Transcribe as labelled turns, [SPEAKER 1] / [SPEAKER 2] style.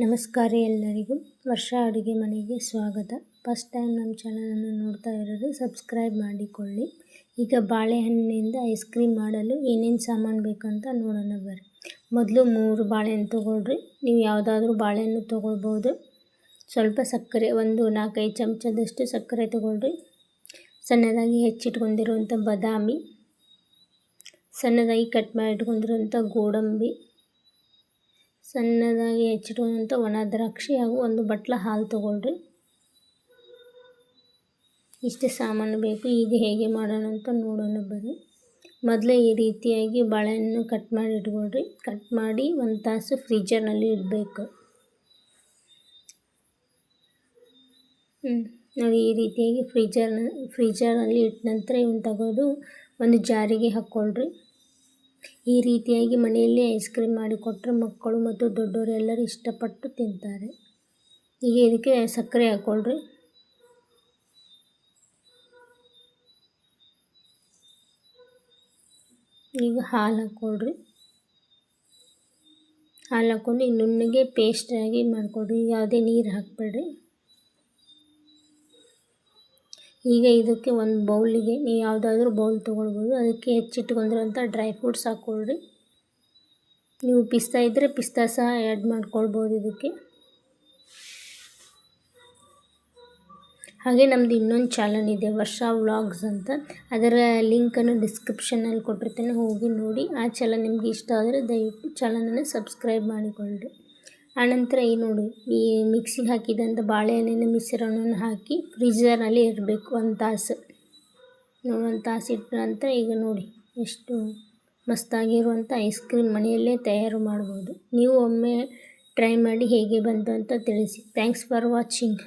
[SPEAKER 1] ನಮಸ್ಕಾರ ಎಲ್ಲರಿಗೂ. ವರ್ಷ ಅಡುಗೆ ಮನೆಗೆ ಸ್ವಾಗತ. ಫಸ್ಟ್ ಟೈಮ್ ನಮ್ಮ ಚಾನಲನ್ನು ನೋಡ್ತಾ ಇರೋದು ಸಬ್ಸ್ಕ್ರೈಬ್ ಮಾಡಿಕೊಳ್ಳಿ. ಈಗ ಬಾಳೆಹಣ್ಣಿನಿಂದ ಐಸ್ ಕ್ರೀಮ್ ಮಾಡಲು ಏನೇನು ಸಾಮಾನು ಬೇಕಂತ ನೋಡೋಣ ಬರ್ರಿ. ಮೊದಲು 3 ಬಾಳೆಹಣ್ಣು ತೊಗೊಳ್ರಿ. ನೀವು ಯಾವುದಾದ್ರೂ ಬಾಳೆಹಣ್ಣು ತೊಗೊಳ್ಬೋದು. ಸ್ವಲ್ಪ ಸಕ್ಕರೆ, ಒಂದು 4-5 ಚಮಚದಷ್ಟು ಸಕ್ಕರೆ ತೊಗೊಳ್ರಿ. ಸಣ್ಣದಾಗಿ ಹೆಚ್ಚಿಟ್ಕೊಂಡಿರುವಂಥ ಬಾದಾಮಿ, ಸಣ್ಣದಾಗಿ ಕಟ್ ಮಾಡಿ ಇಟ್ಕೊಂಡಿರುವಂಥ ಗೋಡಂಬಿ, ಸಣ್ಣದಾಗಿ ಹೆಚ್ಚಿಟ್ಕೊಂಡಂಥ ಒಣ ದ್ರಾಕ್ಷಿ ಹಾಗೂ ಒಂದು ಬಟ್ಲ ಹಾಲು ತೊಗೊಳ್ರಿ. ಇಷ್ಟು ಸಾಮಾನು ಬೇಕು. ಈಗ ಹೇಗೆ ಮಾಡೋಣ ಅಂತ ನೋಡೋಣ ಬರ್ರಿ. ಮೊದಲೇ ಈ ರೀತಿಯಾಗಿ ಬಾಳೆಹಣ್ಣು ಕಟ್ ಮಾಡಿ ಇಟ್ಕೊಳ್ರಿ. ಕಟ್ ಮಾಡಿ 1 ತಾಸು ಫ್ರೀಜರ್ನಲ್ಲಿ ಇಡಬೇಕು. ನೋಡಿ, ಈ ರೀತಿಯಾಗಿ ಫ್ರೀಜರ್ನಲ್ಲಿ ಇಟ್ಟ ನಂತರ ಇವನ್ನ ತೆಗೆದು ಒಂದು ಜಾರಿಗೆ ಹಾಕ್ಕೊಳ್ರಿ. ಈ ರೀತಿಯಾಗಿ ಮನೆಯಲ್ಲಿ ಐಸ್ ಕ್ರೀಮ್ ಮಾಡಿಕೊಟ್ರೆ ಮಕ್ಕಳು ಮತ್ತು ದೊಡ್ಡವರು ಎಲ್ಲರೂ ಇಷ್ಟಪಟ್ಟು ತಿಂತಾರೆ. ಈಗ ಇದಕ್ಕೆ ಸಕ್ಕರೆ ಹಾಕ್ಕೊಳ್ರಿ. ಈಗ ಹಾಲು ಹಾಕ್ಕೊಳ್ರಿ. ಹಾಲು ಹಾಕ್ಕೊಂಡು ನುಣ್ಣಗೆ ಪೇಸ್ಟಾಗಿ ಮಾಡಿಕೊಡ್ರಿ. ಯಾವುದೇ ನೀರು ಹಾಕಬೇಡ್ರಿ. ಈಗ ಇದಕ್ಕೆ ಒಂದು ಬೌಲಿಗೆ, ನೀವು ಯಾವುದಾದ್ರೂ ಬೌಲ್ ತೊಗೊಳ್ಬೋದು, ಅದಕ್ಕೆ ಹೆಚ್ಚಿಟ್ಕೊಂಡಿರೋಂಥ ಡ್ರೈ ಫ್ರೂಟ್ಸ್ ಹಾಕ್ಕೊಳ್ರಿ. ನೀವು ಪಿಸ್ತಾ ಇದ್ದರೆ ಪಿಸ್ತಾ ಸಹ ಆ್ಯಡ್ ಮಾಡ್ಕೊಳ್ಬೋದು ಇದಕ್ಕೆ. ಹಾಗೆ ನಮ್ಮದು ಇನ್ನೊಂದು ಚಾನಲ್ ಇದೆ, ವರ್ಷ ವ್ಲಾಗ್ಸ್ ಅಂತ. ಅದರ ಲಿಂಕನ್ನು ಡಿಸ್ಕ್ರಿಪ್ಷನಲ್ಲಿ ಕೊಟ್ಟಿರ್ತೇನೆ, ಹೋಗಿ ನೋಡಿ. ಆ ಚಾನಲ್ ನಿಮಗೆ ಇಷ್ಟ ಆದರೆ ದಯವಿಟ್ಟು ಚಾನಲನ್ನು ಸಬ್ಸ್ಕ್ರೈಬ್ ಮಾಡಿಕೊಳ್ಳ್ರಿ. ಆನಂತರ ನೋಡಿ, ಈ ಮಿಕ್ಸಿಗೆ ಹಾಕಿದಂಥ ಬಾಳೆಹಣ್ಣಿನ ಮಿಶ್ರಣವನ್ನು ಹಾಕಿ ಫ್ರೀಜರ್ನಲ್ಲಿ ಇಡಬೇಕು 1 ತಾಸು. 1 ತಾಸು ಇಟ್ಟ ನಂತರ ಈಗ ನೋಡಿ ಎಷ್ಟು ಮಸ್ತಾಗಿರುವಂಥ ಐಸ್ ಕ್ರೀಮ್ ಮನೆಯಲ್ಲೇ ತಯಾರು ಮಾಡ್ಬೋದು. ನೀವು ಒಮ್ಮೆ ಟ್ರೈ ಮಾಡಿ ಹೇಗೆ ಬಂತು ಅಂತ ತಿಳಿಸಿ. Thanks for watching.